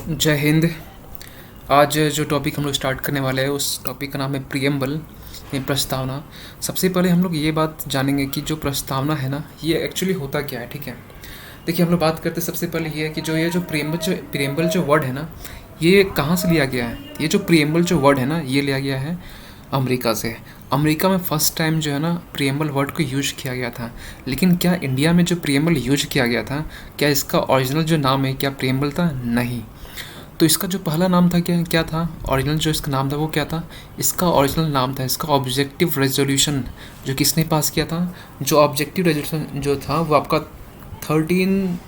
जय हिंद। आज जो टॉपिक हम लोग स्टार्ट करने वाले हैं उस टॉपिक का नाम है प्रियम्बल, यानी प्रस्तावना। सबसे पहले हम लोग ये बात जानेंगे कि जो प्रस्तावना है ना, ये एक्चुअली होता क्या है। ठीक है, देखिए हम लोग बात करते हैं सबसे पहले ये है कि जो प्रियम्बल जो वर्ड है ना, ये कहाँ से लिया गया है। ये जो प्रियम्बल जो वर्ड है ना, ये लिया गया है अमेरिका से। अमेरिका में फ़र्स्ट टाइम जो है ना प्रियम्बल वर्ड को यूज किया गया था। लेकिन क्या इंडिया में जो प्रियम्बल यूज किया गया था, क्या इसका ओरिजिनल जो नाम है क्या प्रियम्बल था? नहीं। तो इसका जो पहला नाम था क्या क्या था, ओरिजिनल जो इसका नाम था वो क्या था? इसका ओरिजिनल नाम था इसका ऑब्जेक्टिव रेजोल्यूशन। जो किसने पास किया था? जो ऑब्जेक्टिव रेजोल्यूशन जो था वो आपका 13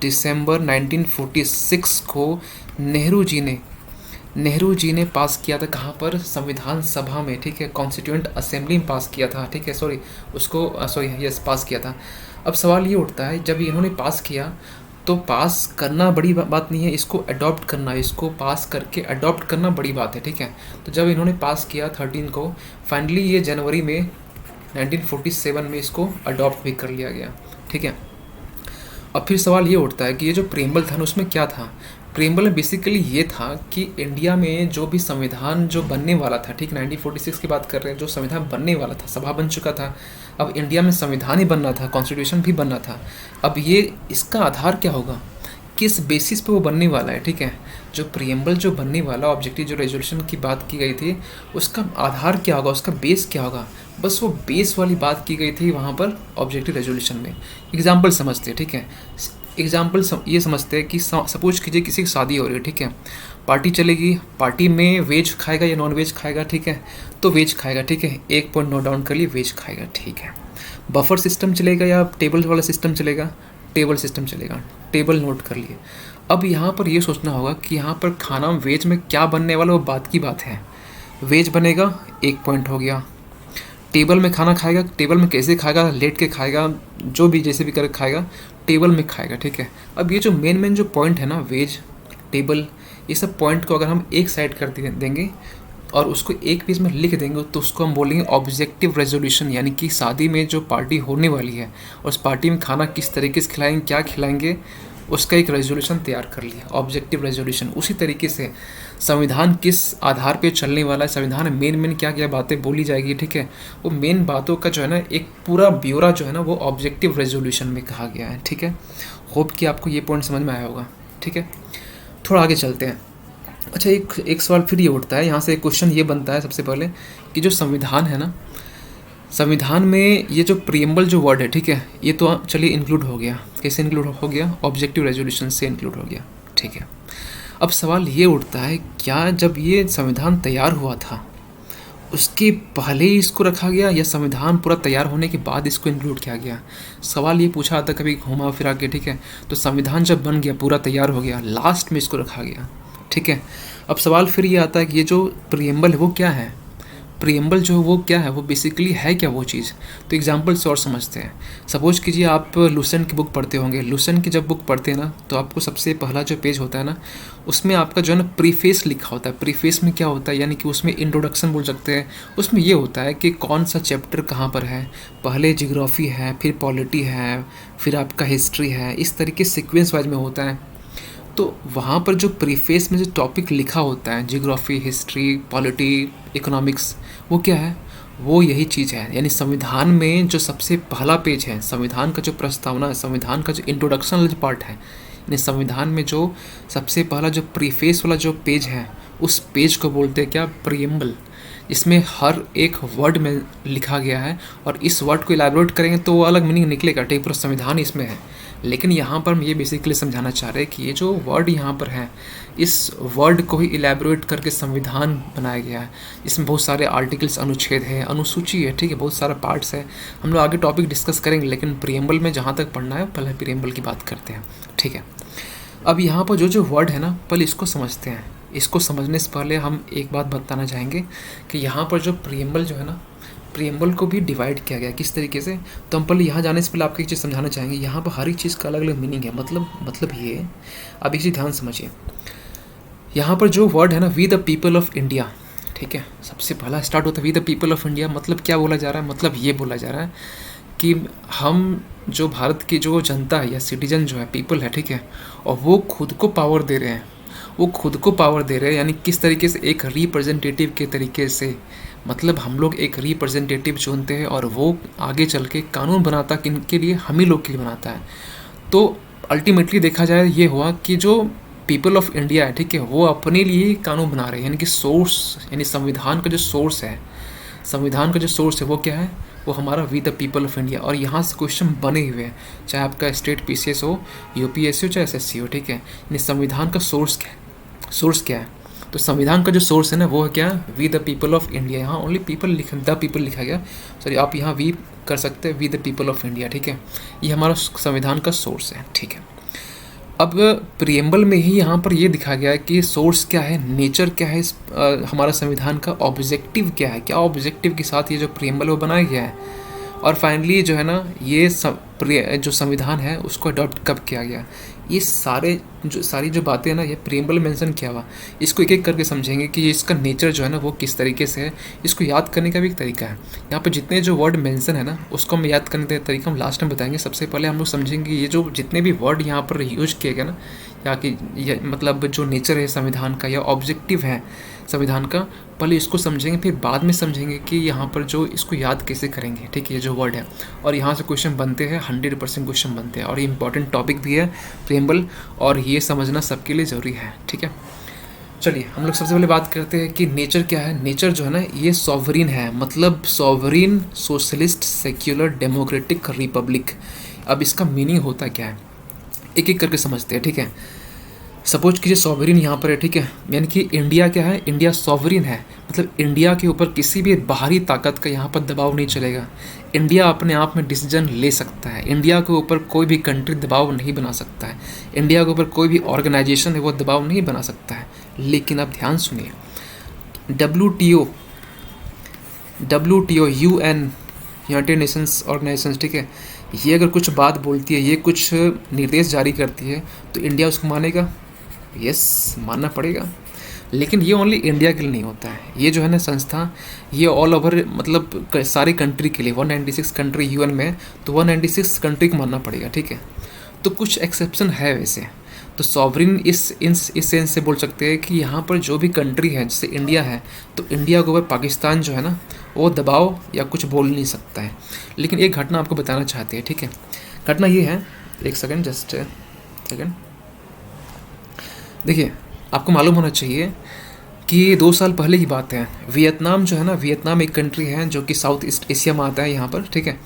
दिसंबर 1946 को नेहरू जी ने पास किया था। कहाँ पर? संविधान सभा में। ठीक है, कॉन्स्टिट्यूएंट असेंबली में पास किया था। ठीक है, यस, पास किया था। अब सवाल ये उठता है, जब इन्होंने पास किया तो पास करना बड़ी बात नहीं है, इसको अडॉप्ट करना, इसको पास करके अडॉप्ट करना बड़ी बात है। ठीक है, तो जब इन्होंने पास किया 13 को, फाइनली ये जनवरी में 1947 में इसको अडॉप्ट भी कर लिया गया। ठीक है, अब फिर सवाल ये उठता है कि ये जो प्रेम्बल था ना उसमें क्या था। प्रेम्बल में बेसिकली ये था कि इंडिया में जो भी संविधान जो बनने वाला था, ठीक 1946 की बात कर रहे हैं, जो संविधान बनने वाला था, सभा बन चुका था। अब इंडिया में संविधान ही बनना था, कॉन्स्टिट्यूशन भी बनना था। अब ये इसका आधार क्या होगा, किस बेसिस पे वो बनने वाला है। ठीक है, जो प्रियम्बल जो बनने वाला ऑब्जेक्टिव जो रेजोल्यूशन की बात की गई थी, उसका आधार क्या होगा, उसका बेस क्या होगा, बस वो बेस वाली बात की गई थी वहाँ पर ऑब्जेक्टिव रेजोल्यूशन में। एग्जाम्पल समझते हैं। ठीक है, ये समझते हैं कि सपोज कीजिए किसी की शादी हो रही है। ठीक है, पार्टी चलेगी, पार्टी में वेज खाएगा या नॉन वेज खाएगा। ठीक है, तो वेज खाएगा। ठीक है, एक पॉइंट नोट डाउन कर लिए, वेज खाएगा। ठीक है, बफर सिस्टम चलेगा या टेबल वाला सिस्टम चलेगा? टेबल सिस्टम चलेगा। टेबल नोट कर लिए। अब यहाँ पर ये सोचना होगा कि यहाँ पर खाना वेज में क्या बनने वाला, वो बात की बात है। वेज बनेगा, एक पॉइंट हो गया। टेबल में खाना खाएगा, टेबल में कैसे खाएगा, लेट के खाएगा, जो भी जैसे भी कर खाएगा, टेबल में खाएगा। ठीक है, अब ये जो मेन जो पॉइंट है ना, वेज, टेबल, ये सब पॉइंट को अगर हम एक साइड कर देंगे और उसको एक पेज में लिख देंगे तो उसको हम बोलेंगे ऑब्जेक्टिव रेजोल्यूशन। यानी कि शादी में जो पार्टी होने वाली है और उस पार्टी में खाना किस तरीके से खिलाएंगे, क्या खिलाएंगे, उसका एक रेजोल्यूशन तैयार कर लिया, ऑब्जेक्टिव रेजोल्यूशन। उसी तरीके से संविधान किस आधार पे चलने वाला है, संविधान में मेन क्या क्या बातें बोली जाएगी। ठीक है, वो मेन बातों का जो है ना एक पूरा ब्यौरा जो है ना वो ऑब्जेक्टिव रेजोल्यूशन में कहा गया है। ठीक है, होप कि आपको ये पॉइंट समझ में आया होगा। ठीक है, थोड़ा आगे चलते हैं। अच्छा, एक सवाल फिर ये उठता है, यहाँ से एक क्वेश्चन ये बनता है सबसे पहले कि जो संविधान है ना, संविधान में ये जो प्रियम्बल जो वर्ड है, ठीक है, ये तो चलिए इंक्लूड हो गया। कैसे इंक्लूड हो गया? ऑब्जेक्टिव रेजोल्यूशन से इंक्लूड हो गया। ठीक है, अब सवाल ये उठता है, क्या जब ये संविधान तैयार हुआ था उसके पहले ही इसको रखा गया या संविधान पूरा तैयार होने के बाद इसको इंक्लूड किया गया? सवाल ये पूछा था कभी घुमा फिरा के। ठीक है, तो संविधान जब बन गया, पूरा तैयार हो गया, लास्ट में इसको रखा गया। ठीक है, अब सवाल फिर ये आता है कि ये जो प्रियम्बल है वो क्या है? प्रियम्बल जो वो क्या है, वो बेसिकली है क्या वो चीज़? तो एग्जाम्पल से और समझते हैं। सपोज कीजिए आप लुसेंट की बुक पढ़ते होंगे। लुसेंट की जब बुक पढ़ते हैं ना, तो आपको सबसे पहला जो पेज होता है ना, उसमें आपका जो है ना प्रीफेस लिखा होता है। प्रीफेस में क्या होता है, यानी कि उसमें इंट्रोडक्शन बोल सकते हैं। उसमें ये होता है कि कौन सा चैप्टर कहाँ पर है, पहले जियोग्राफी है, फिर पॉलिटी है, फिर आपका हिस्ट्री है, इस तरीके सीक्वेंस वाइज में होता है। तो वहाँ पर जो प्रीफेस में जो टॉपिक लिखा होता है, जियोग्राफी, हिस्ट्री, पॉलिटी, इकोनॉमिक्स, वो क्या है? वो यही चीज़ है। यानी संविधान में जो सबसे पहला पेज है, संविधान का जो प्रस्तावना है, संविधान का जो इंट्रोडक्शन वाला जो पार्ट है, यानी संविधान में जो सबसे पहला जो प्रीफेस वाला जो पेज है, उस पेज को बोलते हैं क्या? प्रियम्बल। इसमें हर एक वर्ड में लिखा गया है और इस वर्ड को इलैबोरेट करेंगे तो वो अलग मीनिंग निकलेगा। ठीक, पूरा संविधान इसमें है। लेकिन यहाँ पर हम ये बेसिकली समझाना चाह रहे हैं कि ये जो वर्ड यहाँ पर है, इस वर्ड को ही इलैबोरेट करके संविधान बनाया गया है। इसमें बहुत सारे आर्टिकल्स, अनुच्छेद है, अनुसूची है। ठीक है, बहुत सारा पार्ट्स है। हम लोग आगे टॉपिक डिस्कस करेंगे, लेकिन प्रियम्बल में जहाँ तक पढ़ना है पहले प्रियम्बल की बात करते हैं। ठीक है, अब यहाँ पर जो जो वर्ड है ना, पहले इसको समझते हैं। इसको समझने से पहले हम एक बात बताना चाहेंगे कि यहाँ पर जो प्रियम्बल जो है ना, प्रियम्बल को भी डिवाइड किया गया किस तरीके से। तो हम पहले यहाँ जाने से पहले आपको एक चीज़ समझाना चाहेंगे। यहाँ पर हर एक चीज़ का अलग अलग मीनिंग है। मतलब ये, अब एक चीज़ ध्यान समझिए। यहाँ पर जो वर्ड है ना, we the people of India, ठीक है, सबसे पहला स्टार्ट होता है we the people of India. मतलब क्या बोला जा रहा है? मतलब ये बोला जा रहा है कि हम जो भारत की जो जनता है या सिटीजन जो है, पीपल है, ठीक है, और वो खुद को पावर दे रहे हैं। वो खुद को पावर दे रहे हैं, यानी किस तरीके से, एक रिप्रेजेंटेटिव के तरीके से। मतलब हम लोग एक रिप्रेजेंटेटिव चुनते हैं और वो आगे चल के कानून बनाता, किन के लिए, हम ही लोग के लिए बनाता है। तो अल्टीमेटली देखा जाए ये हुआ कि जो पीपल ऑफ इंडिया है, ठीक है, वो अपने लिए कानून बना रहे हैं, यानी कि सोर्स, यानी संविधान का जो सोर्स है, संविधान का जो सोर्स है वो क्या है, वो हमारा we the people of India. और यहाँ से क्वेश्चन बने हुए हैं, चाहे आपका स्टेट पीसीएस हो, यूपीएससी हो, चाहे एसएससी हो, ठीक है। यानी संविधान का सोर्स क्या है, सोर्स क्या है, तो संविधान का जो सोर्स है ना वो है क्या, we the people of India. यहाँ ओनली पीपल लिखा, द पीपल लिखा गया, सॉरी, आप यहाँ वी कर सकते हैं, we the people of India, ठीक है। ये हमारा संविधान का सोर्स है, ठीक है। अब प्रियम्बल में ही यहाँ पर ये दिखा गया है कि सोर्स क्या है, नेचर क्या है, हमारा संविधान का ऑब्जेक्टिव क्या है, क्या ऑब्जेक्टिव के साथ ये जो प्रियम्बल वो बनाया गया है। और फाइनली जो है ना, ये जो संविधान है उसको अडॉप्ट कब किया गया, ये सारी जो बातें हैं ना, ये प्रियम्बल मेंशन किया हुआ। इसको एक एक करके समझेंगे कि इसका नेचर जो है ना वो किस तरीके से है। इसको याद करने का भी एक तरीका है। यहाँ पर जितने जो वर्ड मेंशन है ना उसको हम याद करने का तरीका हम लास्ट में बताएंगे। सबसे पहले हम लोग समझेंगे ये जो जितने भी वर्ड यहाँ पर यूज किए गए ना, या कि ये मतलब जो नेचर है संविधान का या ऑब्जेक्टिव है संविधान का, पहले इसको समझेंगे, फिर बाद में समझेंगे कि यहाँ पर जो इसको याद कैसे करेंगे, ठीक है, ये जो वर्ड है। और यहाँ से क्वेश्चन बनते हैं, 100% क्वेश्चन बनते हैं, और ये इंपॉर्टेंट टॉपिक भी है प्रियम्बल, और ये समझना सबके लिए ज़रूरी है, ठीक है। चलिए हम लोग सबसे पहले बात करते हैं कि नेचर क्या है। नेचर जो है ना ये सॉवरिन है, मतलब sovereign socialist secular democratic Republic. अब इसका मीनिंग होता क्या है, एक एक करके समझते हैं, ठीक है। सपोज कीजिए सॉवरिन यहाँ पर है, ठीक है, यानी कि इंडिया क्या है, इंडिया सॉवरिन है, मतलब इंडिया के ऊपर किसी भी बाहरी ताकत का यहाँ पर दबाव नहीं चलेगा। इंडिया अपने आप में डिसीजन ले सकता है, इंडिया के ऊपर कोई भी कंट्री दबाव नहीं बना सकता है, इंडिया के ऊपर कोई भी ऑर्गेनाइजेशन है वो दबाव नहीं बना सकता है। लेकिन अब ध्यान सुनिए, WTO UN, united nations organization, ठीक है, ये अगर कुछ बात बोलती है, ये कुछ निर्देश जारी करती है, तो इंडिया उसको मानेगा, यस मानना पड़ेगा। लेकिन ये ओनली इंडिया के लिए नहीं होता है, ये जो है ना संस्था, ये ऑल ओवर मतलब सारे कंट्री के लिए, 196 कंट्री यूएन में, तो 196 कंट्री को मानना पड़ेगा, ठीक है। तो कुछ एक्सेप्शन है वैसे। तो सॉवरिन इस सेंस से बोल सकते हैं कि यहाँ पर जो भी कंट्री है, जैसे इंडिया है, तो इंडिया के ऊपर पाकिस्तान जो है ना वो दबाव या कुछ बोल नहीं सकता है। लेकिन एक घटना आपको बताना चाहते हैं, ठीक है। घटना ये है, एक सेकेंड, जस्ट सेकेंड, देखिए आपको मालूम होना चाहिए कि 2 साल पहले की बात है, वियतनाम जो है ना, वियतनाम एक कंट्री है जो कि साउथ ईस्ट एशिया में आता है यहाँ पर, ठीक है।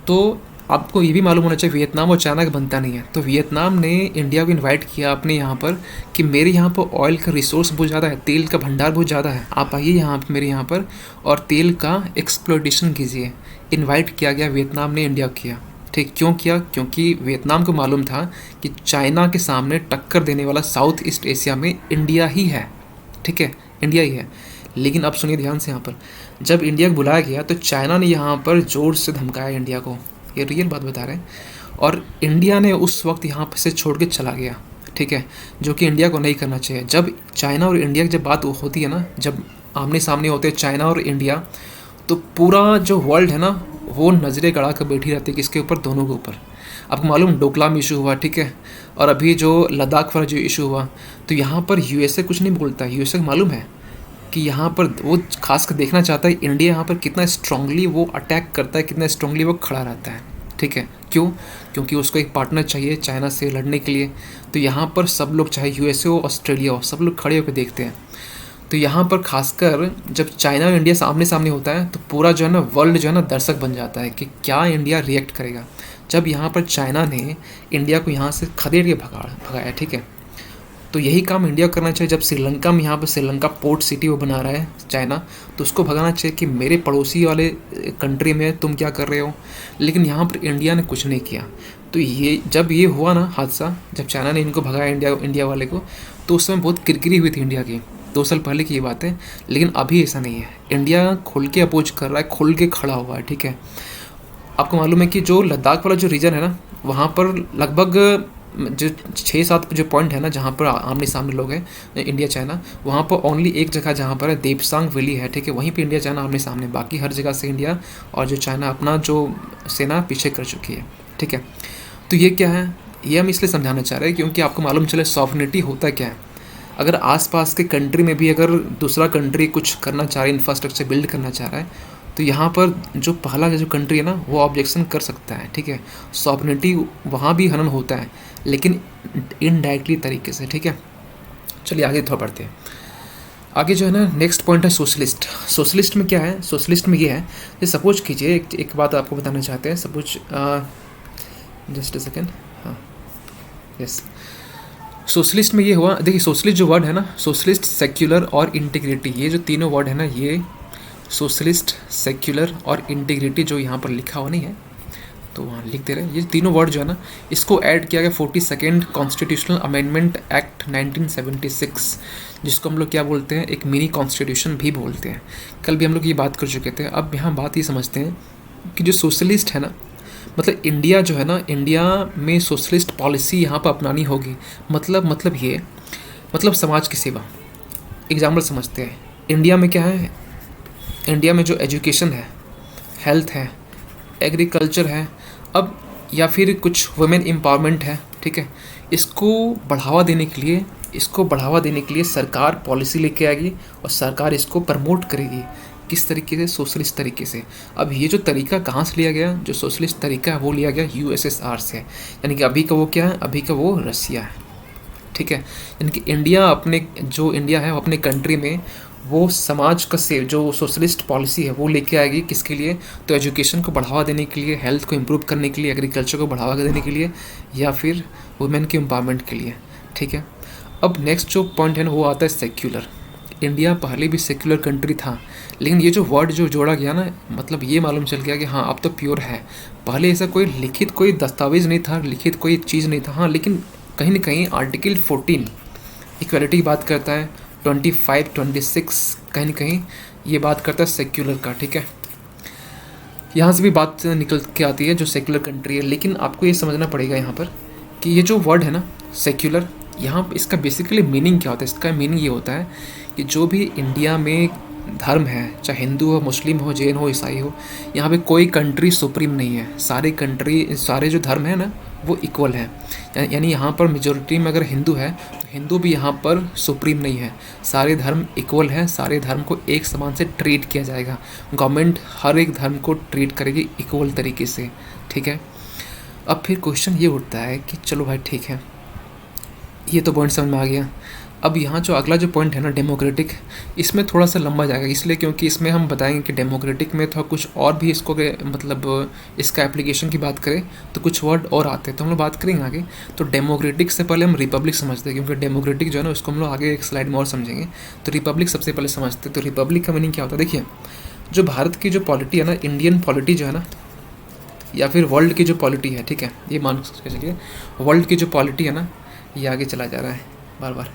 तो आपको ये भी मालूम होना चाहिए वियतनाम और चाइना का बनता नहीं है। तो वियतनाम ने इंडिया को इनवाइट किया अपने यहाँ पर कि मेरे यहाँ पर ऑयल का रिसोर्स बहुत ज़्यादा है, तेल का भंडार बहुत ज़्यादा है, आप आइए यहाँ पर मेरे यहाँ पर और तेल का एक्सप्लोइटेशन कीजिए। इन्वाइट किया गया, वियतनाम ने इंडिया को किया, ठीक। क्यों किया, क्योंकि वियतनाम को मालूम था कि चाइना के सामने टक्कर देने वाला साउथ ईस्ट एशिया में इंडिया ही है, ठीक है, इंडिया ही है। लेकिन अब सुनिए ध्यान से, यहाँ पर जब इंडिया को बुलाया गया तो चाइना ने यहाँ पर ज़ोर से धमकाया इंडिया को, ये रियल बात बता रहे हैं। और इंडिया ने उस वक्त यहाँ से छोड़ के चला गया, ठीक है, जो कि इंडिया को नहीं करना चाहिए। जब चाइना और इंडिया की जब बात होती है ना, जब आमने सामने होते हैं चाइना और इंडिया, तो पूरा जो वर्ल्ड है ना वो नज़रें गड़ा कर बैठी रहती है किसके ऊपर, दोनों के ऊपर। आपको मालूम डोकलाम इशू हुआ, ठीक है, और अभी जो लद्दाख वाला जो इशू हुआ, तो यहाँ पर यूएसए कुछ नहीं बोलता है। यूएसए को मालूम है कि यहाँ पर वो खास कर देखना चाहता है इंडिया यहाँ पर कितना स्ट्रांगली वो अटैक करता है, कितना स्ट्रांगली वो खड़ा रहता है, ठीक है। क्यों, क्योंकि उसको एक पार्टनर चाहिए चाइना से लड़ने के लिए। तो यहाँ पर सब लोग, चाहे यूएसए हो, ऑस्ट्रेलिया हो, सब लोग खड़े होकर देखते हैं। तो यहाँ पर खासकर जब चाइना और इंडिया सामने सामने होता है तो पूरा जो है ना वर्ल्ड जो है ना दर्शक बन जाता है कि क्या इंडिया रिएक्ट करेगा। जब यहाँ पर चाइना ने इंडिया को यहाँ से खदेड़ के भगाया, ठीक है, तो यही काम इंडिया को करना चाहिए। जब श्रीलंका में यहाँ पर श्रीलंका पोर्ट सिटी वो बना रहा है चाइना, तो उसको भगाना चाहिए कि मेरे पड़ोसी वाले कंट्री में तुम क्या कर रहे हो। लेकिन यहाँ पर इंडिया ने कुछ नहीं किया। तो ये जब ये हुआ ना हादसा, जब चाइना ने इनको भगाया इंडिया वाले को, तो उस समय बहुत किरकिरी हुई थी इंडिया की। 2 साल पहले की ये बात है। लेकिन अभी ऐसा नहीं है, इंडिया खुल के अपोज कर रहा है, खुल के खड़ा हुआ है, ठीक है। आपको मालूम है कि जो लद्दाख वाला जो रीजन है ना, वहाँ पर लगभग जो 6-7 जो पॉइंट है ना जहाँ पर आमने सामने लोग हैं इंडिया चाइना, वहाँ पर ओनली एक जगह जहाँ पर है देपसांग वैली है, ठीक है, वहीं पे इंडिया चाइना आमने सामने। बाकी हर जगह से इंडिया और जो चाइना अपना जो सेना पीछे कर चुकी है, ठीक है। तो ये क्या है, ये हम इसलिए समझाना चाह रहे हैं क्योंकि आपको मालूम चले सॉवरेनिटी होता क्या है। अगर आसपास के कंट्री में भी अगर दूसरा कंट्री कुछ करना चाह रहा है, इंफ्रास्ट्रक्चर बिल्ड करना चाह रहा है, तो यहाँ पर जो पहला जो कंट्री है ना वो ऑब्जेक्शन कर सकता है, ठीक है। सॉवरेनिटी वहाँ भी हनन होता है, लेकिन इनडायरेक्टली तरीके से, ठीक है। चलिए आगे थोड़ा बढ़ते हैं। आगे जो है ना नेक्स्ट पॉइंट है सोशलिस्ट। सोशलिस्ट में क्या है? सोशलिस्ट में ये है कि सपोज कीजिए एक बात आपको बताना चाहते हैं। सपोज जस्ट अ सेकेंड, हाँ यस। सोशलिस्ट में ये हुआ, देखिए सोशलिस्ट जो वर्ड है ना, सोशलिस्ट, सेक्युलर और इंटीग्रिटी, ये जो तीनों वर्ड है ना, ये सोशलिस्ट, सेक्युलर और इंटीग्रिटी जो यहाँ पर लिखा हुआ नहीं है तो वहाँ लिख दे रहे हैं। ये तीनों वर्ड जो है ना, इसको ऐड किया गया 42nd कॉन्स्टिट्यूशनल अमेंडमेंट एक्ट 1976, जिसको हम लोग क्या बोलते हैं, एक मिनी कॉन्स्टिट्यूशन भी बोलते हैं। कल भी हम लोग ये बात कर चुके थे। अब यहाँ बात ये समझते हैं कि जो सोशलिस्ट है ना, मतलब इंडिया जो है ना, इंडिया में सोशलिस्ट पॉलिसी यहाँ पर अपनानी होगी। मतलब ये मतलब समाज की सेवा। एग्जाम्पल समझते हैं, इंडिया में क्या है, इंडिया में जो एजुकेशन है, हेल्थ है, एग्रीकल्चर है, अब या फिर कुछ वुमेन एम्पावरमेंट है, ठीक है, इसको बढ़ावा देने के लिए सरकार पॉलिसी लेके आएगी और सरकार इसको प्रमोट करेगी। किस तरीके से? सोशलिस्ट तरीके से। अब ये जो तरीका कहाँ से लिया गया? जो सोशलिस्ट तरीका है वो लिया गया यूएसएसआर से, यानी कि अभी का वो क्या है, अभी का वो रसिया है, ठीक है। यानी कि इंडिया है अपने कंट्री में वो समाज का से जो सोशलिस्ट पॉलिसी है वो लेके आएगी। किसके लिए? तो एजुकेशन को बढ़ावा देने के लिए, हेल्थ को इम्प्रूव करने के लिए, एग्रीकल्चर को बढ़ावा देने के लिए, या फिर वुमेन के एम्पावरमेंट के लिए, ठीक है। अब नेक्स्ट जो पॉइंट है ना वो आता है सेक्युलर। इंडिया पहले भी सेक्युलर कंट्री था, लेकिन ये जो वर्ड जो जोड़ा गया ना, मतलब ये मालूम चल गया कि हाँ अब तो प्योर है। पहले ऐसा कोई लिखित कोई दस्तावेज नहीं था, लिखित कोई चीज़ नहीं था, हाँ, लेकिन कहीं ना कहीं आर्टिकल 14 इक्वलिटी की बात करता है, 25, 26 कहीं ना कहीं ये बात करता है सेक्युलर का, ठीक है। यहाँ से भी बात निकल के आती है जो सेक्युलर कंट्री है। लेकिन आपको ये समझना पड़ेगा यहाँ पर कि ये जो वर्ड है ना सेक्युलर, यहाँ इसका बेसिकली मीनिंग क्या होता है? इसका मीनिंग ये होता है कि जो भी इंडिया में धर्म है, चाहे हिंदू हो, मुस्लिम हो, जैन हो, ईसाई हो, यहाँ पे कोई कंट्री सुप्रीम नहीं है। सारे जो धर्म है ना वो इक्वल है। यानी यहाँ पर मेजोरिटी में अगर हिंदू है तो हिंदू भी यहाँ पर सुप्रीम नहीं है। सारे धर्म इक्वल हैं, सारे धर्म को एक समान से ट्रीट किया जाएगा। गवर्नमेंट हर एक धर्म को ट्रीट करेगी इक्वल तरीके से, ठीक है। अब फिर क्वेश्चन ये उठता है कि चलो भाई ठीक है, ये तो पॉइंट समझ में आ गया। अब यहाँ जो अगला जो पॉइंट है ना डेमोक्रेटिक, इसमें थोड़ा सा लंबा जाएगा, इसलिए क्योंकि इसमें हम बताएंगे कि डेमोक्रेटिक में थोड़ा कुछ और भी इसको मतलब इसका एप्लीकेशन की बात करें तो कुछ वर्ड और आते हैं, तो हम लोग बात करेंगे आगे। तो डेमोक्रेटिक से पहले हम रिपब्लिक समझते हैं, क्योंकि डेमोक्रेटिक जो है ना उसको हम लोग आगे एक स्लाइड में और समझेंगे। तो रिपब्लिक सबसे पहले समझते हैं। तो रिपब्लिक का मीनिंग क्या होता है? देखिए, जो भारत की जो पॉलिटी है ना, इंडियन पॉलिटी जो है ना, या फिर वर्ल्ड की जो पॉलिटी है, ठीक है, ये मान के चलिए वर्ल्ड की जो पॉलिटी है ना, ये आगे चला जा रहा है बार बार।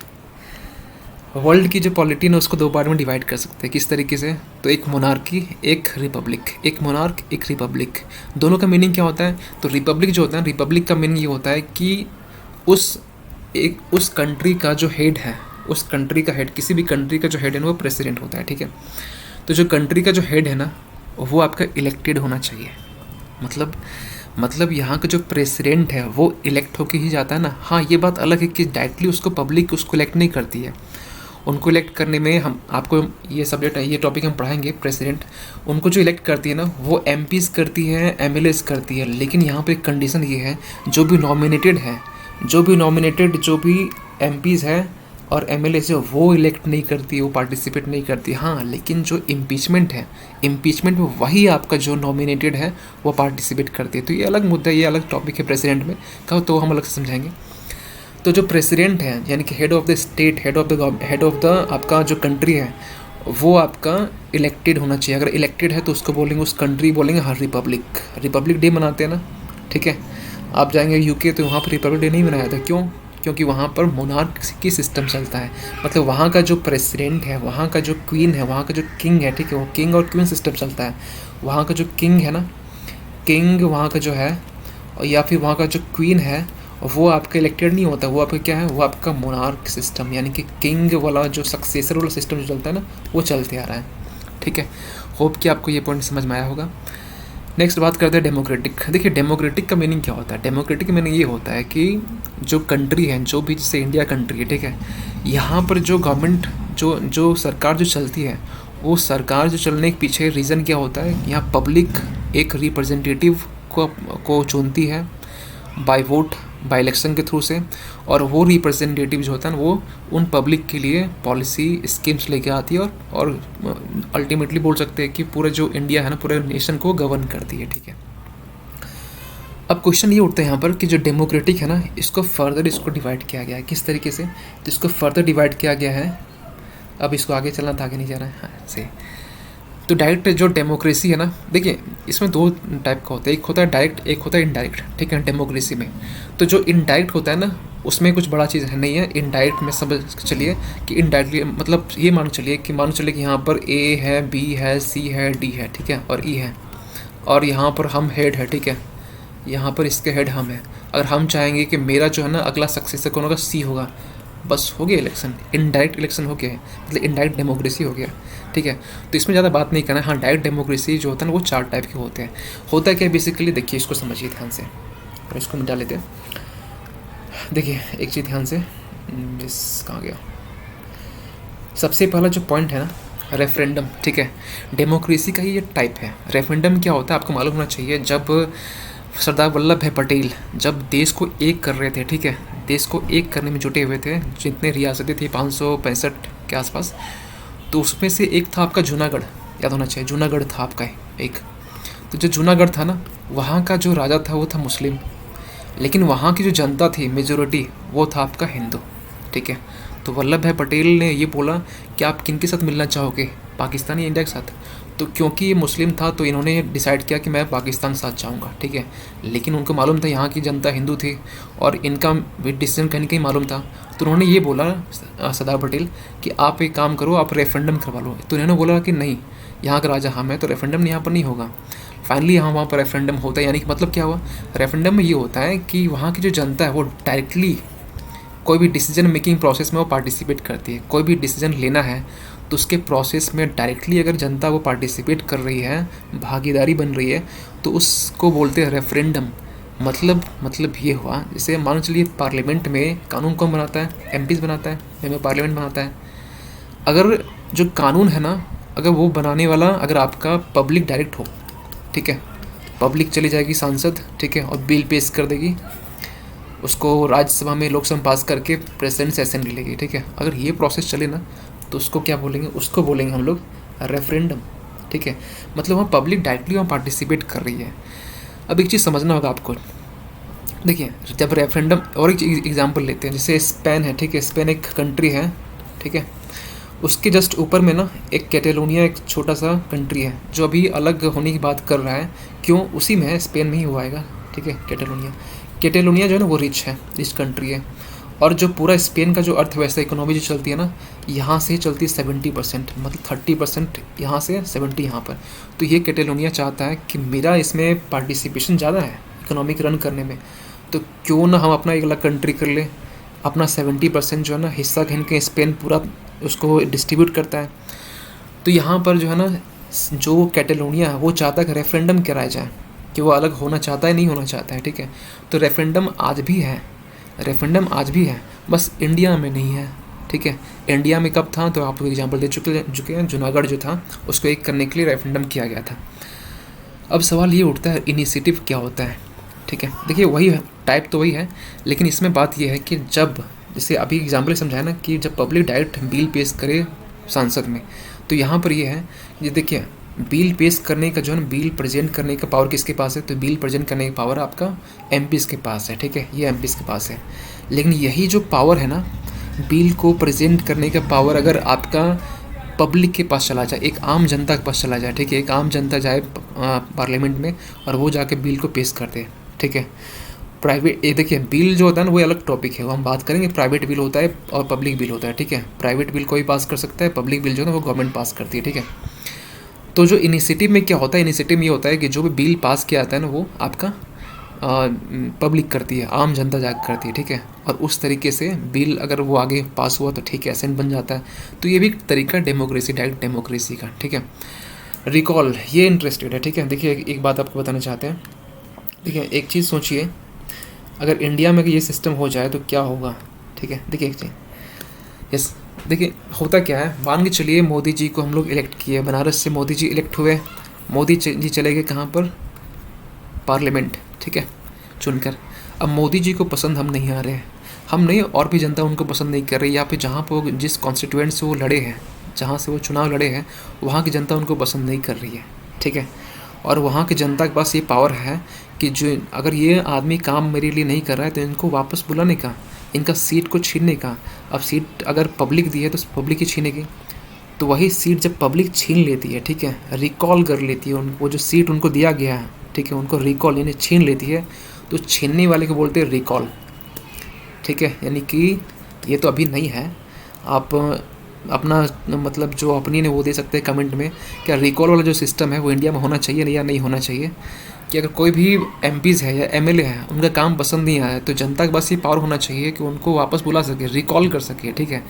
वर्ल्ड की जो पॉलिटी ना उसको दो पार्ट में डिवाइड कर सकते हैं। किस तरीके से? तो एक मोनार्की, एक रिपब्लिक, एक मोनार्क, एक रिपब्लिक। दोनों का मीनिंग क्या होता है? तो रिपब्लिक जो होता है, रिपब्लिक का मीनिंग ये होता है कि उस कंट्री का जो हेड है, उस कंट्री का हेड, किसी भी कंट्री का जो हेड है ना वो प्रेसिडेंट होता है, ठीक है। तो जो कंट्री का जो हेड है ना वो आपका इलेक्टेड होना चाहिए। मतलब यहाँ का जो प्रेसिडेंट है वो इलेक्ट होके ही जाता है ना। हाँ, ये बात अलग है कि डायरेक्टली उसको पब्लिक उसको इलेक्ट नहीं करती है। उनको इलेक्ट करने में हम आपको ये सब्जेक्ट है, ये टॉपिक हम पढ़ाएंगे। प्रेसिडेंट उनको जो इलेक्ट करती है ना वो एमपीज़ करती है, एमएलएस करती है। लेकिन यहाँ पे एक कंडीशन ये है, जो भी नॉमिनेटेड एमपीज़ है और एमएलएस है वो इलेक्ट नहीं करती, वो पार्टिसिपेट नहीं करती। हाँ, लेकिन जो इम्पीचमेंट है, इम्पीचमेंट में वही आपका जो नॉमिनेटेड है वो पार्टिसिपेट करती है। तो ये अलग मुद्दा है, ये अलग टॉपिक है प्रेसिडेंट में का, तो हम अलग से समझाएंगे। तो जो प्रेसिडेंट है यानी कि head of the state, head of the आपका जो कंट्री है वो आपका इलेक्टेड होना चाहिए। अगर इलेक्टेड है तो उसको बोलेंगे, उस कंट्री बोलेंगे हाँ रिपब्लिक डे मनाते हैं ना, ठीक है। आप जाएंगे यूके तो वहाँ पर रिपब्लिक डे नहीं मनाया था। क्यों? क्योंकि वहाँ पर मोनार्क की सिस्टम चलता है। मतलब वहाँ का जो प्रेसिडेंट है, वहाँ का जो क्वीन है, वहाँ का जो किंग है, ठीक है, वो किंग और क्वीन सिस्टम चलता है। वहाँ का जो किंग है ना, किंग वहाँ का जो है, या फिर वहाँ का जो क्वीन है वो आपका इलेक्टेड नहीं होता, वो आपका क्या है, वो आपका मोनार्क सिस्टम यानी कि किंग वाला जो सक्सेसर वाला सिस्टम जो चलता है ना वो चलते आ रहा है, ठीक है। होप कि आपको ये पॉइंट समझ में आया होगा। नेक्स्ट बात करते हैं डेमोक्रेटिक। देखिए डेमोक्रेटिक का मीनिंग क्या होता है। डेमोक्रेटिक का मीनिंग ये होता है कि जो कंट्री है, जो भी जैसे इंडिया कंट्री है, ठीक है, यहाँ पर जो गवर्नमेंट, जो जो सरकार जो चलती है, वो सरकार जो चलने के पीछे रीज़न क्या होता है, यहाँ पब्लिक एक रिप्रेजेंटेटिव को चुनती है बाय वोट, बाय इलेक्शन के थ्रू से, और वो रिप्रेजेंटेटिव जो होता है ना, वो उन पब्लिक के लिए पॉलिसी स्कीम्स लेके आती है और अल्टीमेटली बोल सकते हैं कि पूरा जो इंडिया है ना, पूरे नेशन को गवर्न करती है, ठीक है। अब क्वेश्चन ये उठता है यहाँ पर कि जो डेमोक्रेटिक है ना, इसको फर्दर इसको डिवाइड किया गया है किस तरीके से, तो इसको फर्दर डिवाइड किया गया है। अब इसको आगे चलना था, आगे नहीं जा रहा है, हाँ सही। तो डायरेक्ट जो डेमोक्रेसी है ना, देखिए इसमें दो टाइप का होता है, एक होता है डायरेक्ट, एक होता है इनडायरेक्ट, ठीक है, डेमोक्रेसी में। तो जो इनडायरेक्ट होता है ना, उसमें कुछ बड़ा चीज़ है नहीं है। इनडायरेक्ट में समझ चलिए कि इनडायरेक्टली मतलब ये मान चलिए कि यहाँ पर ए है, बी है, सी है, डी है, ठीक है, और ई है, और यहाँ पर हम हेड है, ठीक है, यहाँ पर इसके हेड हम है। अगर हम चाहेंगे कि मेरा जो है ना अगला सक्सेसर कौन होगा, सी होगा, बस हो गया इलेक्शन, इनडायरेक्ट इलेक्शन हो गया है, मतलब इनडायरेक्ट डेमोक्रेसी हो गया, ठीक है। तो इसमें ज़्यादा बात नहीं करना है। हाँ, डायरेक्ट डेमोक्रेसी जो होता है ना, वो 4 टाइप के होते हैं। होता है क्या बेसिकली, देखिए इसको समझिए ध्यान से, और इसको मिटा लेते हैं। देखिए एक चीज़ ध्यान से, इस कहाँ गया, सबसे पहला जो पॉइंट है ना, रेफरेंडम, ठीक है। डेमोक्रेसी का ही ये टाइप है। रेफरेंडम क्या होता है आपको मालूम होना चाहिए। जब सरदार वल्लभ भाई पटेल जब देश को एक कर रहे थे, ठीक है, देश को एक करने में जुटे हुए थे, जितने रियासतें थी 565 के आसपास, तो उसमें से एक था आपका जूनागढ़, याद होना चाहिए, जूनागढ़ था आपका एक। तो जो जूनागढ़ था ना, वहाँ का जो राजा था वो था मुस्लिम, लेकिन वहाँ की जो जनता थी मेजोरिटी, वो था आपका हिंदू, ठीक है। तो वल्लभ भाई पटेल ने ये बोला कि आप किन के साथ मिलना चाहोगे, पाकिस्तान या इंडिया के साथ। तो क्योंकि ये मुस्लिम था तो इन्होंने डिसाइड किया कि मैं पाकिस्तान के साथ जाऊँगा, ठीक है। लेकिन उनको मालूम था यहाँ की जनता हिंदू थी और इनका भी डिसीजन कहीं कहीं मालूम था। तो उन्होंने ये बोला सरदार पटेल कि आप एक काम करो, आप रेफरेंडम करवा लो। तो इन्होंने बोला कि नहीं, यहाँ का राजा हम है, तो रेफरेंडम यहाँ पर नहीं होगा। फाइनली यहाँ वहाँ पर रेफरेंडम होता है, यानी कि मतलब क्या हुआ, रेफरेंडम में ये होता है कि वहाँ की जो जनता है वो डायरेक्टली कोई भी डिसीजन मेकिंग प्रोसेस में वो पार्टिसिपेट करती है। कोई भी डिसीजन लेना है तो उसके प्रोसेस में डायरेक्टली अगर जनता वो पार्टिसिपेट कर रही है, भागीदारी बन रही है, तो उसको बोलते हैं रेफरेंडम। मतलब ये हुआ, जैसे मान चलिए पार्लियामेंट में कानून कौन बनाता है, एमपीज़ बनाता है, मेंबर पार्लियामेंट बनाता है। अगर जो कानून है ना, अगर वो बनाने वाला अगर आपका पब्लिक डायरेक्ट हो, ठीक है, पब्लिक चली जाएगी सांसद, ठीक है, और बिल पेश कर देगी, उसको राज्यसभा में लोकसभा पास करके प्रेसिडेंट से असेंबली लेगी, ठीक है। अगर ये प्रोसेस चले ना, तो उसको क्या बोलेंगे, उसको बोलेंगे हम लोग रेफरेंडम, ठीक है। मतलब वहाँ पब्लिक डायरेक्टली वहाँ पार्टिसिपेट कर रही है। अब एक चीज़ समझना होगा आपको, देखिए जब रेफरेंडम, और एक एग्जांपल लेते हैं, जैसे स्पेन है, ठीक है, स्पेन एक कंट्री है, ठीक है, उसके जस्ट ऊपर में ना एक कैटेलोनिया, एक छोटा सा कंट्री है जो अभी अलग होने की बात कर रहा है। क्यों, उसी में है, स्पेन में ही हुआ है, ठीक है। कैटेलोनिया जो है ना वो रिच कंट्री है, और जो पूरा स्पेन का जो अर्थव्यवस्था, इकोनॉमी जो चलती है ना, यहाँ से चलती है 70%, मतलब 30% यहाँ से, 70 यहाँ पर। तो ये कैटेलोनिया चाहता है कि मेरा इसमें पार्टिसिपेशन ज़्यादा है इकोनॉमिक रन करने में, तो क्यों ना हम अपना एक अलग कंट्री कर ले, अपना 70% जो है ना हिस्सा कहीं के स्पेन पूरा उसको डिस्ट्रीब्यूट करता है। तो यहाँ पर जो है ना, जो कैटेलोनिया है वो चाहता है कि रेफरेंडम कराया जाए कि वो अलग होना चाहता है, नहीं होना चाहता है, ठीक है। तो रेफरेंडम आज भी है, बस इंडिया में नहीं है, ठीक है। इंडिया में कब था, तो आपको एग्जांपल दे चुके हैं, जूनागढ़ जो था उसको एक करने के लिए रेफरेंडम किया गया था। अब सवाल ये उठता है इनिशिएटिव क्या होता है, ठीक है। देखिए वही है, टाइप तो वही है, लेकिन इसमें बात ये है कि जब, जैसे अभी एग्जाम्पल समझाया ना, कि जब पब्लिक डायरेक्ट बिल पेश करे सांसद में, तो यहाँ पर ये है, ये देखिए बिल पेश करने का जो है ना, बिल प्रेजेंट करने का पावर किसके पास है, तो बिल प्रेजेंट करने का पावर आपका एमपीज़ के पास है, ठीक है, ये एमपीज़ के पास है। लेकिन यही जो पावर है ना, बिल को प्रेजेंट करने का पावर अगर आपका पब्लिक के पास चला जाए, एक आम जनता के पास चला जाए, ठीक है, एक आम जनता जाए पार्लियामेंट में और वो जाके बिल को पेश कर दे, ठीक है। प्राइवेट, ये देखिए बिल जो होता है ना वो अलग टॉपिक है, वो हम बात करेंगे। प्राइवेट बिल होता है और पब्लिक बिल होता है, ठीक है। प्राइवेट बिल कोई पास कर सकता है, पब्लिक बिल जो है ना वो गवर्नमेंट पास करती है, ठीक है। तो जो इनिशिएटिव में क्या होता है, इनिशिएटिव में ये होता है कि जो भी बिल पास किया जाता है ना, वो आपका पब्लिक करती है, आम जनता जाकर करती है, ठीक है। और उस तरीके से बिल अगर वो आगे पास हुआ तो ठीक है, एसेंट बन जाता है। तो ये भी एक तरीका डेमोक्रेसी, डायरेक्ट डेमोक्रेसी का, ठीक है। रिकॉल, ये इंटरेस्टेड है, ठीक है। देखिए एक बात आपको बताना चाहते हैं। देखिए एक चीज़ सोचिए, अगर इंडिया में ये सिस्टम हो जाए तो क्या होगा, ठीक है। देखिए एक चीज़, यस, देखिए होता क्या है, मान के चलिए मोदी जी को हम लोग इलेक्ट किए, बनारस से मोदी जी इलेक्ट हुए, मोदी जी चले गए कहाँ पर, पार्लियामेंट, ठीक है, चुनकर। अब मोदी जी को पसंद हम नहीं आ रहे हैं, हम नहीं और भी जनता उनको पसंद नहीं कर रही, या फिर जहाँ पर जिस कॉन्स्टिट्यूएंट से वो लड़े हैं, जहाँ से वो चुनाव लड़े हैं, वहाँ की जनता उनको पसंद नहीं कर रही है, ठीक है। और वहाँ की जनता के पास ये पावर है कि जो अगर ये आदमी काम मेरे लिए नहीं कर रहा है तो इनको वापस बुलाने का, इनका सीट को छीनने का। अब सीट अगर पब्लिक दी है तो पब्लिक ही छीनेगी, तो वही सीट जब पब्लिक छीन लेती है, ठीक है, रिकॉल कर लेती है वो जो सीट उनको दिया गया है, ठीक है, उनको रिकॉल यानी छीन लेती है, तो छीनने वाले को बोलते हैं रिकॉल, ठीक है। यानी कि ये तो अभी नहीं है, आप अपना मतलब जो ओपिनियन है वो दे सकते हैं कमेंट में, क्या रिकॉल वाला जो सिस्टम है वो इंडिया में होना चाहिए या नहीं होना चाहिए। कि अगर कोई भी एमपीज़ है या एमएलए है, उनका काम पसंद नहीं आया तो जनता के पास ये पावर होना चाहिए कि उनको वापस बुला सके, रिकॉल कर सके, ठीक है।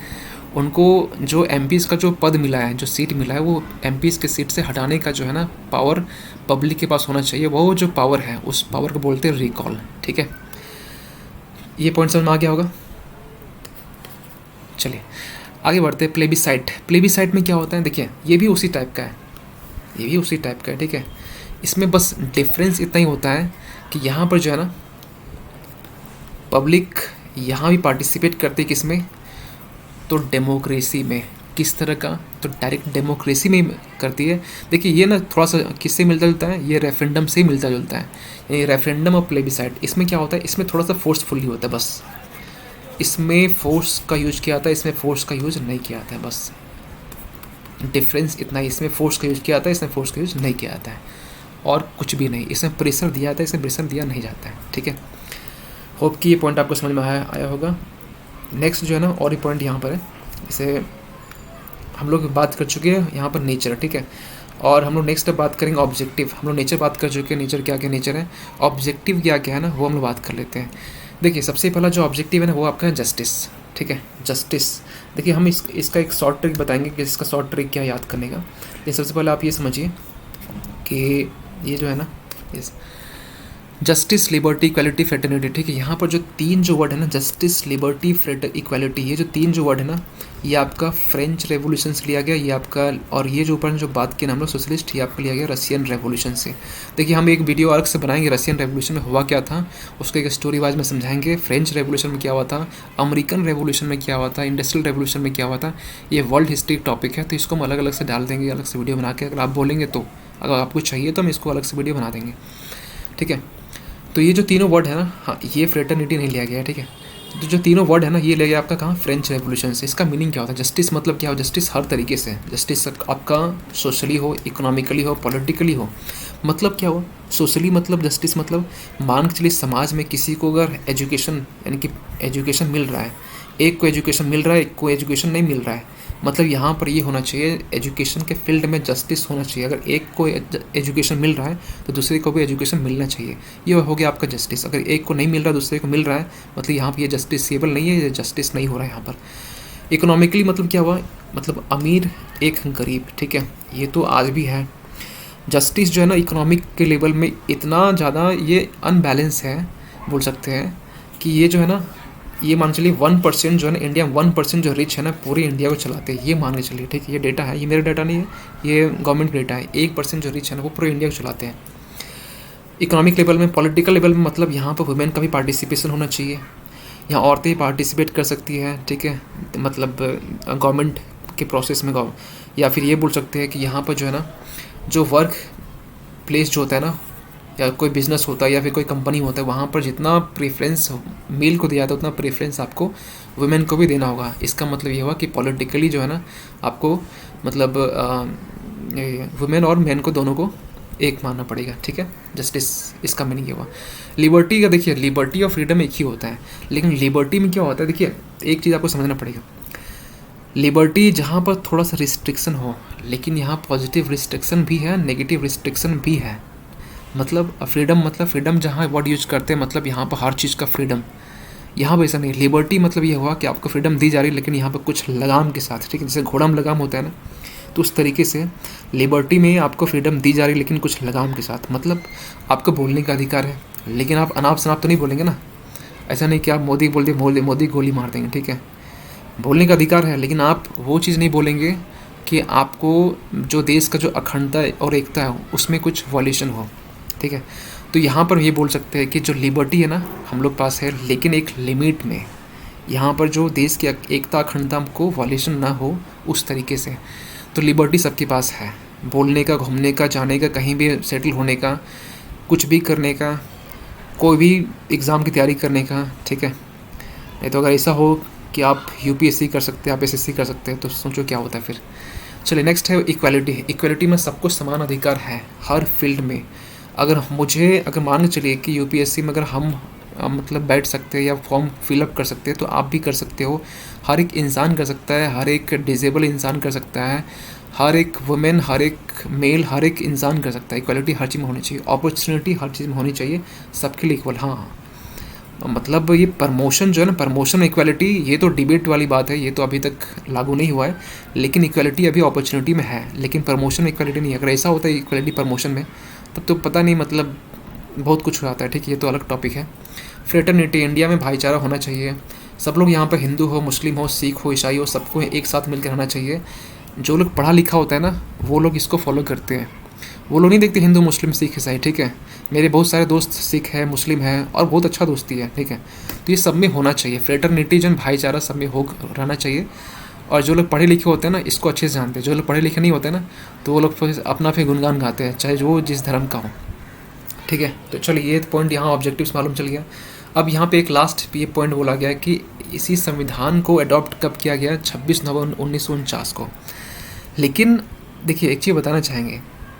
उनको जो एमपीज़ का जो पद मिला है, जो सीट मिला है, वो एमपीज़ के सीट से हटाने का जो है ना पावर पब्लिक के पास होना चाहिए। वो जो पावर है उस पावर को बोलते हैं रिकॉल, ठीक है। ये पॉइंट समझ में आ गया होगा। चलिए आगे बढ़ते हैं। प्लेबिसाइट, प्लेबिसाइट में क्या होता है, देखिए ये भी उसी टाइप का है, ये भी उसी टाइप का है, ठीक है। इसमें बस डिफरेंस इतना ही होता है कि यहाँ पर जो है ना पब्लिक यहाँ भी पार्टिसिपेट करती है, किस में, तो डेमोक्रेसी में। किस तरह का, तो डायरेक्ट डेमोक्रेसी में करती है। देखिए ये ना थोड़ा सा किससे मिलता जुलता है, ये रेफरेंडम से ही मिलता जुलता है। ये रेफरेंडम और प्लेबिसाइट, इसमें क्या होता है, इसमें थोड़ा सा फोर्सफुली होता है, बस इसमें फोर्स का यूज किया जाता है, इसमें फोर्स का यूज नहीं किया जाता है, बस डिफरेंस इतना ही। इसमें फोर्स का यूज किया जाता है, इसमें फोर्स का यूज नहीं किया जाता है, और कुछ भी नहीं। इसमें प्रेशर दिया जाता है, इसमें प्रेशर दिया नहीं जाता है, ठीक है। होप कि ये पॉइंट आपको समझ में आया होगा। नेक्स्ट जो है ना और ये पॉइंट यहाँ पर है, इसे हम लोग बात कर चुके हैं यहाँ पर नेचर, ठीक है। और हम लोग नेक्स्ट बात करेंगे ऑब्जेक्टिव। हम लोग नेचर बात कर चुके हैं, नेचर क्या क्या नेचर है, ऑब्जेक्टिव क्या क्या है ना, वो हम लोग बात कर लेते हैं। देखिए सबसे पहला जो ऑब्जेक्टिव है ना वो आपका है जस्टिस, ठीक है, जस्टिस। देखिए हम इसका एक शॉर्ट ट्रिक बताएंगे कि इसका शॉर्ट ट्रिक क्या याद करने का। ये सबसे पहले आप ये समझिए कि ये जो है ना, इस जस्टिस, लिबर्टी, इक्वालिटी, फ्रेटर्निटी, ठीक है। यहाँ पर जो तीन जो वर्ड है ना, जस्टिस, लिबर्टी, इक्वालिटी, ये जो तीन जो वर्ड है ना, ये आपका फ्रेंच रेवोल्यूशन से लिया गया, ये आपका, और ये जो ऊपर जो बात की ना हम लोग सोशलिस्ट, ये आपका लिया गया रशियन रेवोल्यूशन से। देखिए हम एक वीडियो अलग से बनाएंगे रशियन रेवोल्यूशन में हुआ क्या था, उसके एक स्टोरी वाइज में समझाएंगे। फ्रेंच रेवोल्यूशन में क्या हुआ था, अमेरिकन रेवोल्यूशन में क्या हुआ था, इंडस्ट्रियल रेवोल्यूशन में क्या हुआ था, ये वर्ल्ड हिस्ट्री टॉपिक है, तो इसको हम अलग अलग से डाल देंगे, अलग से वीडियो बना के। अगर आप बोलेंगे तो, अगर आपको चाहिए तो हम इसको अलग से वीडियो बना देंगे, ठीक है। तो ये जो तीनों वर्ड है ना, हाँ ये फ्रेटर्निटी नहीं लिया गया है, ठीक है। तो जो तीनों वर्ड है ना ये ले गया आपका कहाँ, फ्रेंच रेवोल्यूशन से। इसका मीनिंग क्या होता है, जस्टिस मतलब क्या हो, जस्टिस हर तरीके से, जस्टिस आपका सोशली हो, इकोनॉमिकली हो, पॉलिटिकली हो। मतलब क्या हो, सोशली मतलब जस्टिस मतलब मान के चलिए समाज में किसी को अगर एजुकेशन, यानी कि एजुकेशन मिल रहा है, एक को एजुकेशन मिल रहा है, एक को एजुकेशन नहीं मिल रहा है, मतलब यहाँ पर ये होना चाहिए एजुकेशन के फील्ड में जस्टिस होना चाहिए। अगर एक को एजुकेशन मिल रहा है तो दूसरे को भी एजुकेशन मिलना चाहिए, ये हो गया आपका जस्टिस। अगर एक को नहीं मिल रहा दूसरे को मिल रहा है, मतलब यहाँ पर ये जस्टिसेबल नहीं है, ये जस्टिस नहीं हो रहा है यहाँ पर। इकोनॉमिकली मतलब क्या हुआ, मतलब अमीर एक गरीब, ठीक है, ये तो आज भी है। जस्टिस जो है ना इकोनॉमिक के लेवल में इतना ज़्यादा ये अनबैलेंस है, बोल सकते हैं कि ये जो है ना, ये मान चलिए 1% जो है ना, इंडिया 1% जो रिच है ना पूरी इंडिया को चलाते हैं, ये मान के चलिए, ठीक है। ये डेटा है, ये मेरा डेटा नहीं है, ये गवर्नमेंट डेटा है। 1% जो रिच है ना वो पूरे इंडिया को चलाते हैं इकोनॉमिक लेवल में। पॉलिटिकल लेवल में मतलब यहाँ पर वुमेन का भी पार्टिसिपेशन होना चाहिए, यहाँ औरतें पार्टिसिपेट कर सकती हैं, ठीक है, मतलब गवर्नमेंट के प्रोसेस में। या फिर ये बोल सकते हैं कि यहाँ पर जो है ना, जो वर्क प्लेस जो होता है ना, या कोई बिज़नेस होता है या फिर कोई कंपनी होता है, वहाँ पर जितना प्रेफरेंस मेल को दिया जाता है उतना प्रेफरेंस आपको वुमेन को भी देना होगा। इसका मतलब ये हुआ कि पॉलिटिकली जो है ना आपको मतलब वुमेन और मैन को दोनों को एक मानना पड़ेगा, ठीक है। जस्टिस इसका मीनिंग ये हुआ। लिबर्टी का देखिए, लिबर्टी और फ्रीडम एक ही होता है, लेकिन लिबर्टी में क्या होता है, देखिए एक चीज़ आपको समझना पड़ेगा। लिबर्टी जहाँ पर थोड़ा सा रिस्ट्रिक्शन हो, लेकिन यहाँ पॉजिटिव रिस्ट्रिक्शन भी है, नेगेटिव रिस्ट्रिक्शन भी है। मतलब फ्रीडम, मतलब फ्रीडम जहाँ वर्ड यूज करते हैं, मतलब यहाँ पर हर चीज़ का फ्रीडम। यहाँ पर ऐसा नहीं। लिबर्टी मतलब ये हुआ कि आपको फ्रीडम दी जा रही है, लेकिन यहाँ पर कुछ लगाम के साथ, ठीक है। जैसे घोड़ा में लगाम होता है ना, तो उस तरीके से लिबर्टी में आपको फ्रीडम दी जा रही है, लेकिन कुछ लगाम के साथ। मतलब आपको बोलने का अधिकार है, लेकिन आप अनाप शनाप तो नहीं बोलेंगे ना। ऐसा नहीं कि आप मोदी बोल दिए मोदी गोली मार देंगे, ठीक है। बोलने का अधिकार है, लेकिन आप वो चीज़ नहीं बोलेंगे कि आपको जो देश का जो अखंडता और एकता है उसमें कुछ वॉल्यूशन हो, ठीक है। तो यहाँ पर ये बोल सकते हैं कि जो लिबर्टी है ना हम लोग पास है, लेकिन एक लिमिट में। यहाँ पर जो देश की एकता अखंडता को वॉल्यूशन ना हो उस तरीके से। तो लिबर्टी सबके पास है, बोलने का, घूमने का, जाने का, कहीं भी सेटल होने का, कुछ भी करने का, कोई भी एग्ज़ाम की तैयारी करने का, ठीक है। नहीं तो अगर ऐसा हो कि आप यूपीएससी कर सकते हैं, आप एसएससी कर सकते हैं, तो सोचो क्या होता है फिर। चलिए नेक्स्ट है इक्वालिटी। इक्वालिटी में सबको समान अधिकार है हर फील्ड में। अगर मान के चलिए कि यूपीएससी में अगर हम मतलब बैठ सकते हैं या फॉर्म फिलअप कर सकते हैं, तो आप भी कर सकते हो। हर एक इंसान कर सकता है, हर एक डिसेबल इंसान कर सकता है, हर एक वुमेन, हर एक मेल, हर एक इंसान कर सकता है। इक्वालिटी हर चीज़ में होनी चाहिए, अपॉर्चुनिटी हर चीज़ में होनी चाहिए, सबके लिए इक्वल। हाँ, मतलब ये प्रमोशन जो है ना, प्रमोशन इक्वालिटी, ये तो डिबेट वाली बात है, ये तो अभी तक लागू नहीं हुआ है। लेकिन इक्वालिटी अभी अपॉर्चुनिटी में है, लेकिन प्रमोशन में इक्वालिटी नहीं है। अगर ऐसा होता है इक्वालिटी प्रमोशन में, तब तो पता नहीं, मतलब बहुत कुछ हो जाता है, ठीक है। ये तो अलग टॉपिक है। फ्रेटर्निटी, इंडिया में भाईचारा होना चाहिए। सब लोग यहाँ पर हिंदू हो, मुस्लिम हो, सिख हो, ईसाई हो, सबको एक साथ मिलकर रहना चाहिए। जो लोग पढ़ा लिखा होता है ना, वो लोग इसको फॉलो करते हैं। वो लोग नहीं देखते हिंदू, मुस्लिम, सिख, ईसाई, ठीक है। मेरे बहुत सारे दोस्त सिख है, मुस्लिम है, और बहुत अच्छा दोस्ती है, ठीक है। तो ये सब में होना चाहिए। फ्रेटर्निटी जो भाईचारा सब में हो रहना चाहिए। और जो लोग पढ़े लिखे होते हैं ना, इसको अच्छे से जानते हैं। जो लोग पढ़े लिखे नहीं होते ना, तो वो लोग फिर अपना फिर गुणगान गाते हैं, चाहे जो जिस धर्म का हो, ठीक है। तो चलिए ये पॉइंट यहाँ ऑब्जेक्टिव्स मालूम चल गया। अब यहाँ पे एक लास्ट ये पॉइंट बोला गया कि इसी संविधान को अडॉप्ट कब किया गया, 26 नवंबर 1949 को। लेकिन देखिए एक चीज़ बताना चाहेंगे,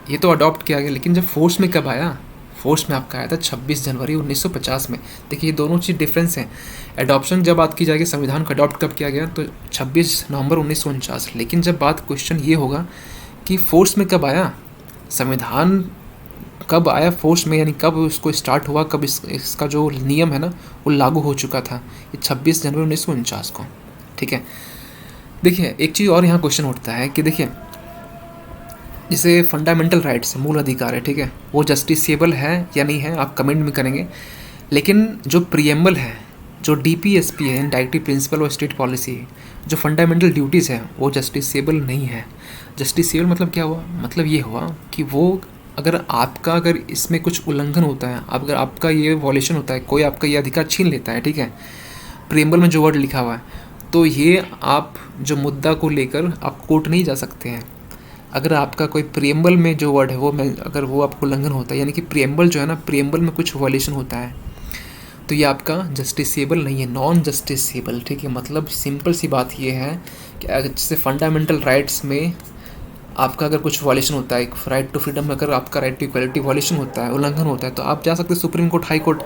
ये तो अडॉप्ट किया गया, लेकिन जब फोर्स में कब आया? फोर्स में आपका आया था 26 जनवरी 1950 में। देखिए ये दोनों चीज़ डिफरेंस हैं। एडॉप्शन जब बात की जाएगी संविधान को अडॉप्ट कब किया गया, तो 26 नवंबर 1949। लेकिन जब बात क्वेश्चन ये होगा कि फोर्स में कब आया, संविधान कब आया फोर्स में, यानी कब उसको स्टार्ट हुआ, कब इसका जो नियम है ना वो लागू हो चुका था, ये 26 जनवरी 1949 को, ठीक है। देखिए एक चीज़ और यहाँ क्वेश्चन उठता है कि देखिए जैसे फंडामेंटल राइट्स, मूल अधिकार है, ठीक है, वो जस्टिसेबल है या नहीं है, आप कमेंट में करेंगे। लेकिन जो प्रियम्बल है, जो डीपीएसपी है, डायरेक्टिव प्रिंसिपल और स्टेट पॉलिसी, जो फंडामेंटल ड्यूटीज़ है, वो जस्टिसेबल नहीं है। जस्टिसेबल मतलब क्या हुआ? मतलब ये हुआ कि वो अगर इसमें कुछ उल्लंघन होता है, अगर आपका ये वॉल्यूशन होता है, कोई आपका ये अधिकार छीन लेता है, ठीक है, प्रियम्बल में जो वर्ड लिखा हुआ है, तो ये आप जो मुद्दा को लेकर आप कोर्ट नहीं जा सकते हैं। अगर आपका कोई प्रियम्बल में जो वर्ड है अगर वो आपको उल्लंघन होता है, यानी कि प्रियम्बल जो है ना, प्रियम्बल में कुछ वॉल्यूशन होता है, तो ये आपका जस्टिसेबल नहीं है, नॉन जस्टिसेबल, ठीक है। मतलब सिंपल सी बात ये है कि जैसे फंडामेंटल राइट्स में आपका अगर कुछ वॉल्यूशन होता है, राइट टू फ्रीडम में अगर आपका राइट टू इक्वलिटी वॉल्यूशन होता है, उल्लंघन होता है, तो आप जा सकते हैं सुप्रीम कोर्ट, हाई कोर्ट,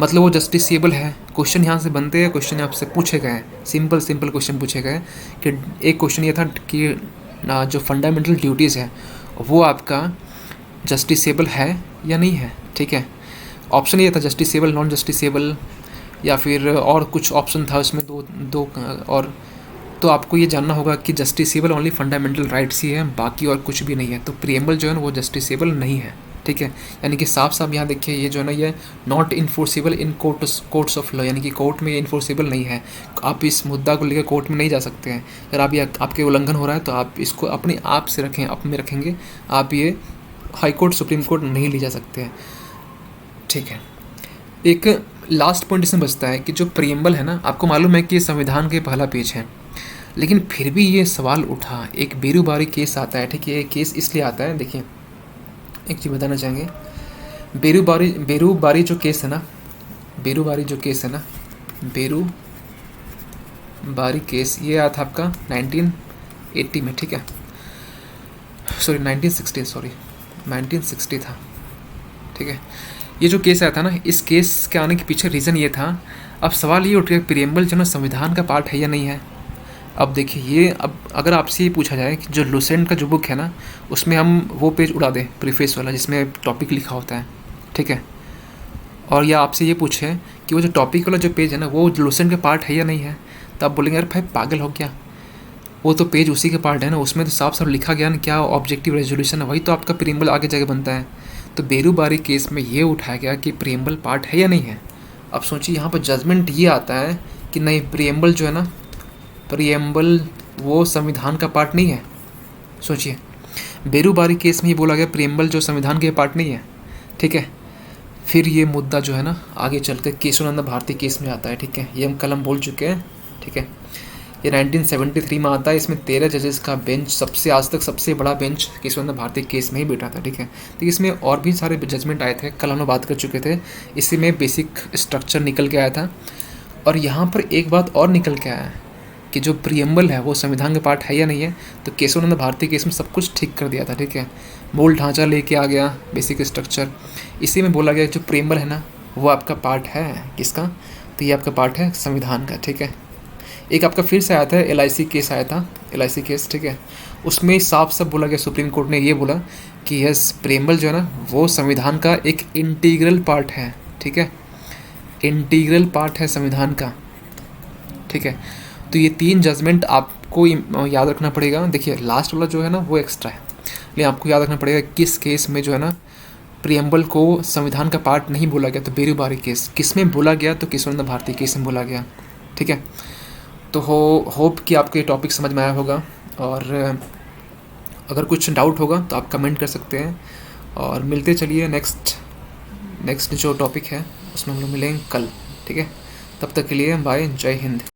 मतलब वो जस्टिसेबल है। क्वेश्चन यहाँ से बनते हैं, क्वेश्चन आपसे पूछे गए हैं, सिंपल क्वेश्चन पूछे गए कि एक क्वेश्चन ये था कि जो फंडामेंटल ड्यूटीज़ है वो आपका जस्टिसेबल है या नहीं है, ठीक है। ऑप्शन ये था जस्टिसेबल, नॉन जस्टिसेबल, या फिर और कुछ ऑप्शन था उसमें दो और। तो आपको ये जानना होगा कि जस्टिसेबल ओनली फंडामेंटल राइट्स ही है, बाकी और कुछ भी नहीं है। तो प्रियम्बल जो है ना वो जस्टिसेबल नहीं है, ठीक है। यानी कि साफ साफ यहाँ देखिए ये जो है ना, ये not enforceable in courts of law, यानी कि कोर्ट में ये इन्फोर्सेबल नहीं है। आप इस मुद्दा को लेकर कोर्ट में नहीं जा सकते हैं। अगर आप ये आपके उल्लंघन हो रहा है तो आप इसको अपने आप से रखें, आप में रखेंगे, आप ये हाई कोर्ट, सुप्रीम कोर्ट नहीं ले जा सकते हैं, ठीक है। एक लास्ट पॉइंट इसमें बचता है कि जो प्रियम्बल है ना, आपको मालूम है कि संविधान के पहला पेज है, लेकिन फिर भी ये सवाल उठा, एक बेरूबारी केस आता है, ठीक है। ये केस इसलिए आता है, देखिए एक चीज़ बताना चाहेंगे, बेरूबारी जो केस है ना, बेरूबारी केस ये आया था आपका 1980 में, ठीक है, 1960 था, ठीक है। ये जो केस आया था ना, इस केस के आने के पीछे रीज़न ये था। अब सवाल ये उठ गया प्रियम्बल जो ना संविधान का पार्ट है या नहीं है। अब देखिए ये, अब अगर आपसे ये पूछा जाए कि जो लुसेंट का जो बुक है ना, उसमें हम वो पेज उड़ा दें प्रीफेस वाला जिसमें टॉपिक लिखा होता है, ठीक है, और या आपसे ये पूछे कि वो जो टॉपिक वाला जो पेज है ना वो लुसेंट का पार्ट है या नहीं है, तो आप बोलेंगे यार भाई पागल हो क्या, वो तो पेज उसी के पार्ट है ना, उसमें तो साफ साफ लिखा गया ना क्या ऑब्जेक्टिव रेजोल्यूशन है, वही तो आपका प्रीएम्बल आगे जाके बनता है। तो बेरूबारी केस में ये उठाया गया कि प्रीएम्बल पार्ट है या नहीं है। अब सोचिए यहाँ पर जजमेंट ये आता है कि नहीं, प्रीएम्बल जो है ना, प्रीएम्बल वो संविधान का पार्ट नहीं है। सोचिए, बेरूबारी केस में ये बोला गया प्रीएम्बल जो संविधान के पार्ट नहीं है, ठीक है। फिर ये मुद्दा जो है ना आगे चलकर केशवानंद भारती केस में आता है, ठीक है। ये हम कल हम बोल चुके हैं, ठीक है। ये 1973 में आता है। इसमें 13 जजेस का बेंच, सबसे आज तक सबसे बड़ा बेंच केशवानंद भारती केस में ही बैठा था, ठीक है। तो इसमें और भी सारे जजमेंट आए थे, कल हम लोग बात कर चुके थे। इसी में बेसिक स्ट्रक्चर निकल के आया था। और यहाँ पर एक बात और निकल के आया है कि जो प्रीएम्बल है वो संविधान का पार्ट है या नहीं है। तो केशवानंद भारती केस में सब कुछ ठीक कर दिया था, ठीक है। मूल ढांचा लेके आ गया, बेसिक स्ट्रक्चर। इसी में बोला गया जो प्रीएम्बल है ना वो आपका पार्ट है किसका, तो ये आपका पार्ट है संविधान का, ठीक है। एक आपका फिर से आया था LIC केस आया था, LIC केस, ठीक है। उसमें साफ साफ बोला गया, सुप्रीम कोर्ट ने ये बोला कि यस प्रीएम्बल जो है ना वो संविधान का एक इंटीग्रल पार्ट है, ठीक है। इंटीग्रल पार्ट है संविधान का, ठीक है। तो ये 3 जजमेंट आपको याद रखना पड़ेगा। देखिए लास्ट वाला जो है ना वो एक्स्ट्रा है, लेकिन आपको याद रखना पड़ेगा किस केस में जो है ना प्रीएम्बल को संविधान का पार्ट नहीं बोला गया। तो बेरूबारी केस किस में बोला गया, तो केशवानंद भारती केस में बोला गया, ठीक है। तो होप कि आपको ये टॉपिक समझ में आया होगा। और अगर कुछ डाउट होगा तो आप कमेंट कर सकते हैं। और मिलते चलिए नेक्स्ट जो टॉपिक है उसमें हम लोग मिलेंगे कल, ठीक है। तब तक के लिए बाय, जय हिंद।